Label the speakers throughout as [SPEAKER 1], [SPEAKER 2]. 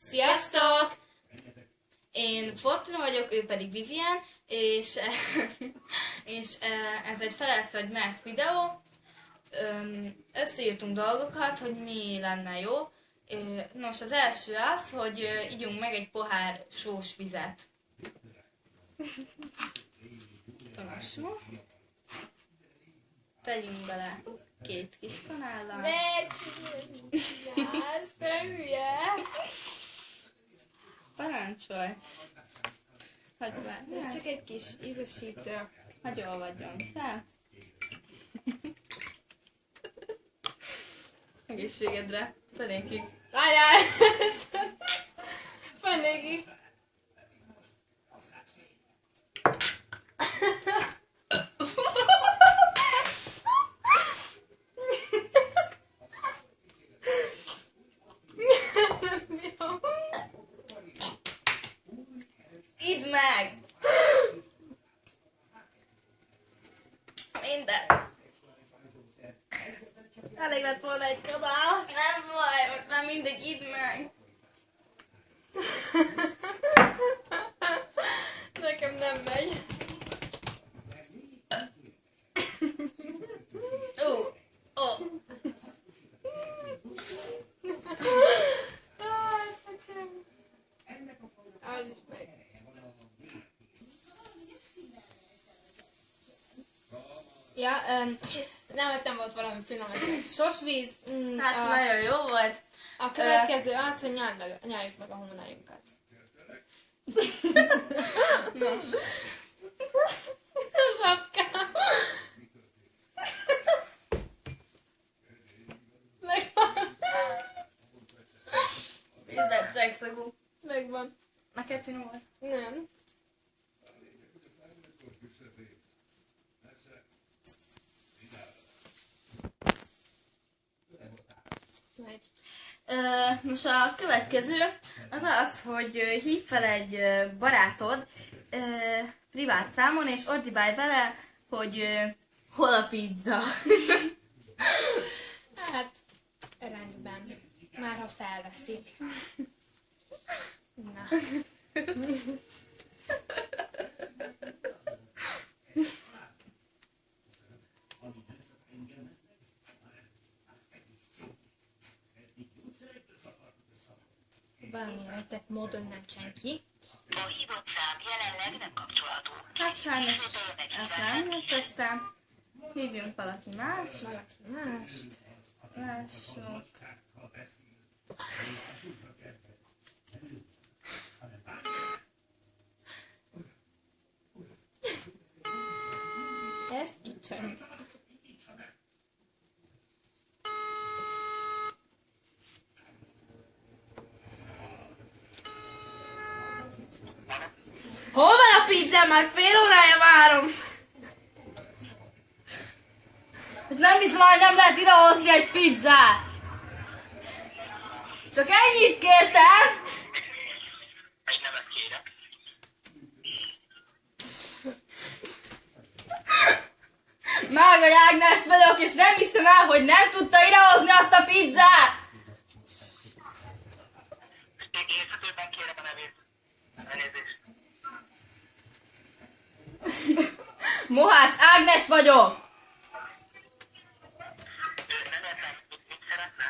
[SPEAKER 1] Sziasztok! Én Fortuna vagyok, ő pedig Vivian, és ez egy Felelsz vagy Mersz videó. Összeírtunk dolgokat, hogy mi lenne jó. Nos, az első az, hogy igyunk meg egy pohár sós vizet. Lassú. Tegyünk bele 2 kis kanállal.
[SPEAKER 2] Ne csinálsz, te hülye!
[SPEAKER 1] Parancsolj! Hagyj már.
[SPEAKER 2] Ez csak egy kis ízesítő.
[SPEAKER 1] Hagyj olvadjon fel. Egészségedre. Fenékig.
[SPEAKER 2] Várjál! Fenékig.
[SPEAKER 1] Idd meg! Minden.
[SPEAKER 2] Elég lett volna egy kanál.
[SPEAKER 1] Nem baj, most már mindegy, idd meg.
[SPEAKER 2] Nekem nem megy. Áld is meg. Ja, nem volt valami finom, ez egy sosvíz.
[SPEAKER 1] Hát nagyon jó volt.
[SPEAKER 2] A következő az, hogy nyáljuk meg a hónaljunkat.
[SPEAKER 1] Nos.
[SPEAKER 2] A sapkám. Megvan.
[SPEAKER 1] Ízlet zsegszagú.
[SPEAKER 2] Megvan.
[SPEAKER 1] Neked finom volt?
[SPEAKER 2] Nem. Megy.
[SPEAKER 1] Most a következő az az, hogy hívj fel egy barátod privát számon, és ordibálj vele, hogy hol a pizza.
[SPEAKER 2] Hát, rendben. Már ha felveszik. Na. Valamilyen rejtett módon nem senki.
[SPEAKER 3] A hívott szám jelenleg nem kapcsolható.
[SPEAKER 1] Hát sajnos ez nem jött össze. Hívjunk valaki mást.
[SPEAKER 2] Valaki mást.
[SPEAKER 1] Lássuk.
[SPEAKER 2] Ez így sem. Hol van a pizza? Már fél órája várom.
[SPEAKER 1] Nem hiszem, hogy nem lehet idehozni egy pizzát. Csak ennyit kértem.
[SPEAKER 3] Egy nevet kérek.
[SPEAKER 1] Mágai Ágnes vagyok, és nem hiszem el, hogy nem tudta idehozni azt a pizzát.
[SPEAKER 3] Érthetőben kérek a nevét. Elnézést.
[SPEAKER 1] Mohács Ágnes vagyok.
[SPEAKER 3] Nem értem, mit szeretne?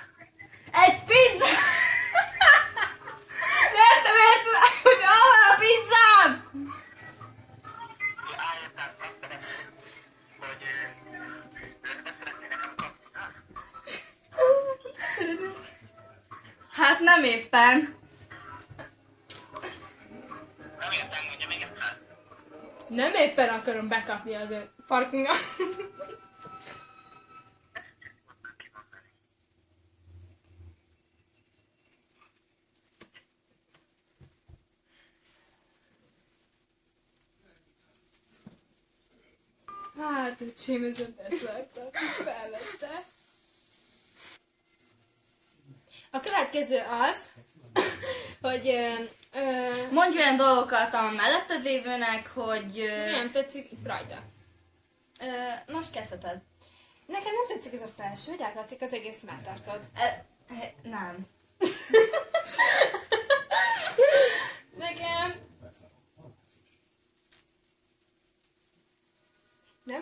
[SPEAKER 1] Egy pizza! Értem, hogy hol van a pizzám?
[SPEAKER 3] Értem, azt szeretném, hogy szeretné nekem kapni.
[SPEAKER 1] Hát nem éppen.
[SPEAKER 3] Nem értem, mondja még egyszer.
[SPEAKER 2] Nem éppen akarom bekapni az ön farkingat. Hát, öcsém, ez a beszarta, felvette. A következő az, hogy
[SPEAKER 1] Mondj olyan dolgokat a melletted lévőnek, hogy...
[SPEAKER 2] nem tetszik rajta.
[SPEAKER 1] Most kezdheted.
[SPEAKER 2] Nekem nem tetszik ez a felső, hogy átlátszik az egész melltartod.
[SPEAKER 1] Nem.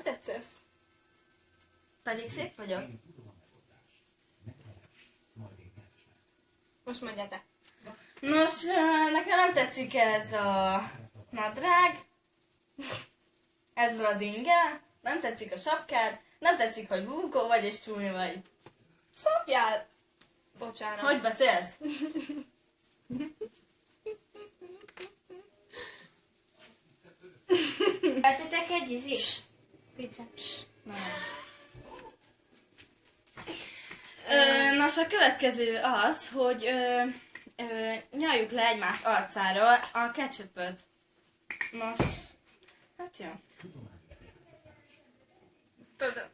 [SPEAKER 2] tetszesz.
[SPEAKER 1] Pedig szép vagyok.
[SPEAKER 2] Most mondjál te.
[SPEAKER 1] Nos, nekem nem tetszik ez a nadrág, ez az inge, nem tetszik a sapkád, nem tetszik, hogy bunkó vagy és csúnya vagy.
[SPEAKER 2] Szopjál! Bocsánat.
[SPEAKER 1] Hogy beszélsz?
[SPEAKER 4] Vettetek egy izés? Pizza.
[SPEAKER 1] Nos, a következő az, hogy nyaljuk le egymás arcára a ketchupöt. Nos, hát jó.
[SPEAKER 2] Tudom.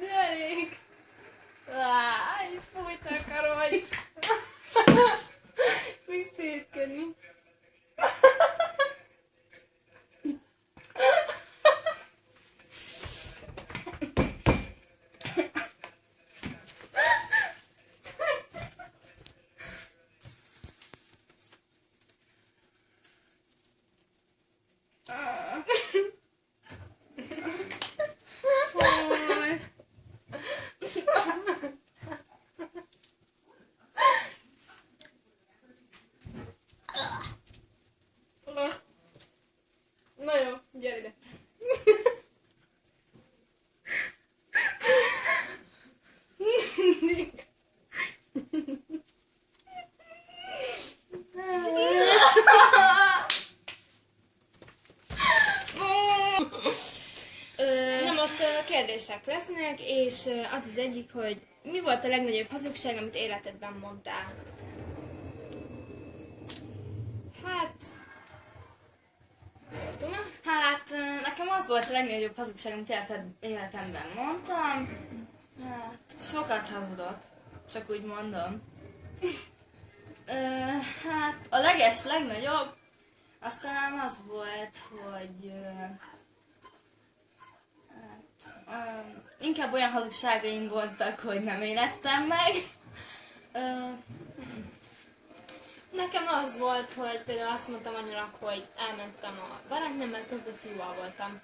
[SPEAKER 2] Elég. Áj, fújtak a rajt. Még szétkenni. Na jó, gyere ide. Na most kérdések lesznek, és az az egyik, hogy mi volt a legnagyobb hazugság, amit életedben mondtál? Hát... Fortuna?
[SPEAKER 1] Hát, nekem az volt a legnagyobb hazugság, amit életemben mondtam. Hát, sokat hazudok, csak úgy mondom. Hát, a legnagyobb, az talán az volt, hogy inkább olyan hazugságaim voltak, hogy nem élettem meg.
[SPEAKER 2] Nekem az volt, hogy például azt mondtam anyunak, hogy elmentem a barátnőmmel, közben fiúval voltam.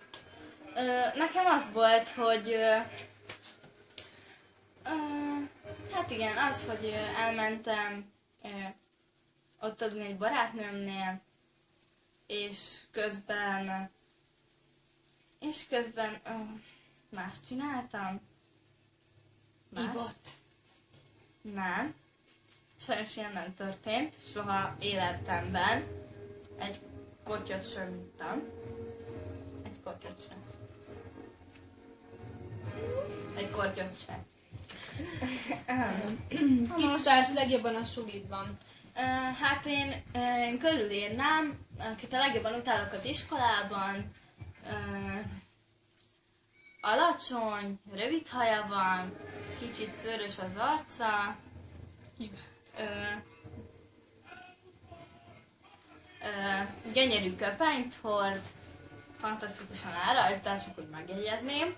[SPEAKER 1] Nekem az volt, hogy hát igen, az, hogy elmentem ott adni egy barátnőmnél, és közben más csináltam.
[SPEAKER 2] Ivott.
[SPEAKER 1] Nem. Sajnos ilyen nem történt, soha életemben. Egy kortyot sem ittam. Egy kortyot sem. Egy kortyot sem.
[SPEAKER 2] Kit utálsz legjobban a sulidban?
[SPEAKER 1] Hát én körülírnám, akit a legjobban utálok az iskolában. Alacsony, rövid haja van, kicsit szőrös az arca. Gyönyörű köpenyt hord, fantasztikusan áll rajta, csak úgy megjegyezném.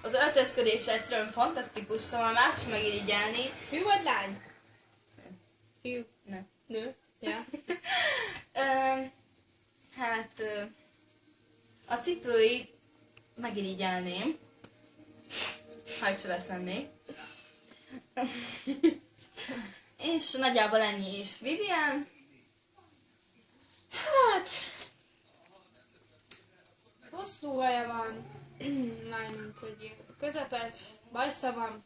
[SPEAKER 1] Az öltözködés egyszerűen fantasztikus, szóval más sem megirigyelni.
[SPEAKER 2] Fiú vagy lány? Fiú.
[SPEAKER 1] Nem.
[SPEAKER 2] Nő? Ja.
[SPEAKER 1] Hát a cipőit megirigyelném, ha ügyes lennék. És nagyjából ennyi is. Vivian?
[SPEAKER 2] Hát... Hosszú haja van. Mármint, hogy közepes, bajsza van.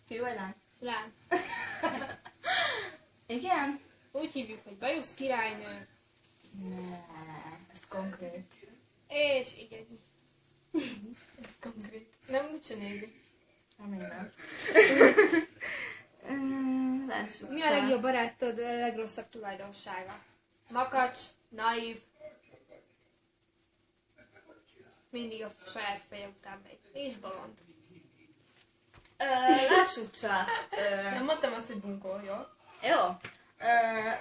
[SPEAKER 1] Fiú vagy lány?
[SPEAKER 2] Lány.
[SPEAKER 1] Igen?
[SPEAKER 2] Úgy hívjuk, hogy bajusz királynő.
[SPEAKER 1] Ne, ez konkrét.
[SPEAKER 2] És igen. Ez konkrét. Nem úgyse nézi.
[SPEAKER 1] Remélem. Lássuk.
[SPEAKER 2] Mi a legjobb barátod, a legrosszabb tulajdonsága? Makacs, naív. Mindig a saját feje után megy. És bolond.
[SPEAKER 1] Lássuk csak.
[SPEAKER 2] Nem mondtam azt, hogy bunkó, jó?
[SPEAKER 1] Jó.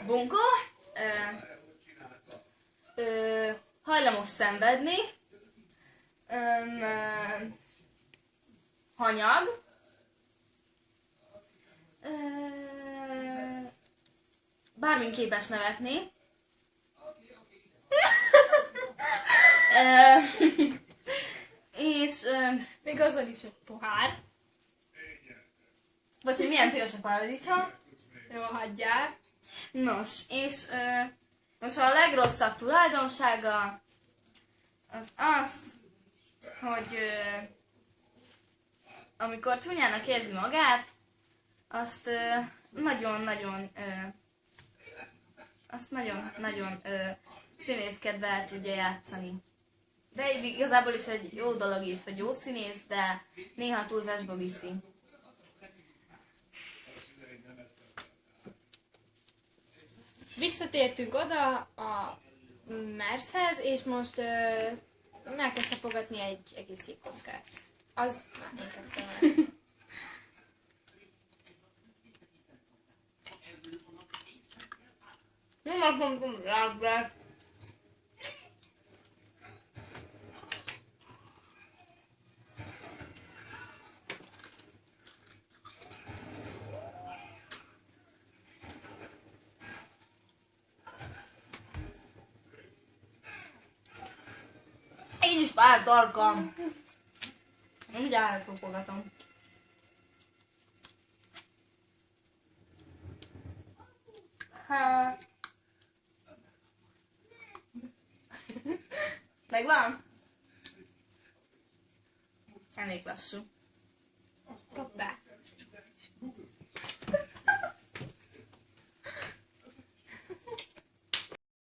[SPEAKER 1] Bunkó. Hajlamos szenvedni. hanyag, bármin képes nevetni, és
[SPEAKER 2] Még azon is, hogy pohár.
[SPEAKER 1] vagy hogy milyen piros a paradicsom.
[SPEAKER 2] Jó, hagyjál.
[SPEAKER 1] Nos, és most a legrosszabb tulajdonsága az az, hogy amikor csúnyának érzi magát, azt nagyon-nagyon színészkedve el tudja játszani. De igazából is egy jó dolog is, hogy jó színész, de néha túlzásba viszi.
[SPEAKER 2] Visszatértünk oda a Mershez, és most elkezdte fogadni egy egész jégkockát. Az már én kezdtem el. Nem azt mondom, de
[SPEAKER 1] Így is fáj a tarkam. Úgy elfogatom. Megvan? Elég lassú.
[SPEAKER 2] kap be.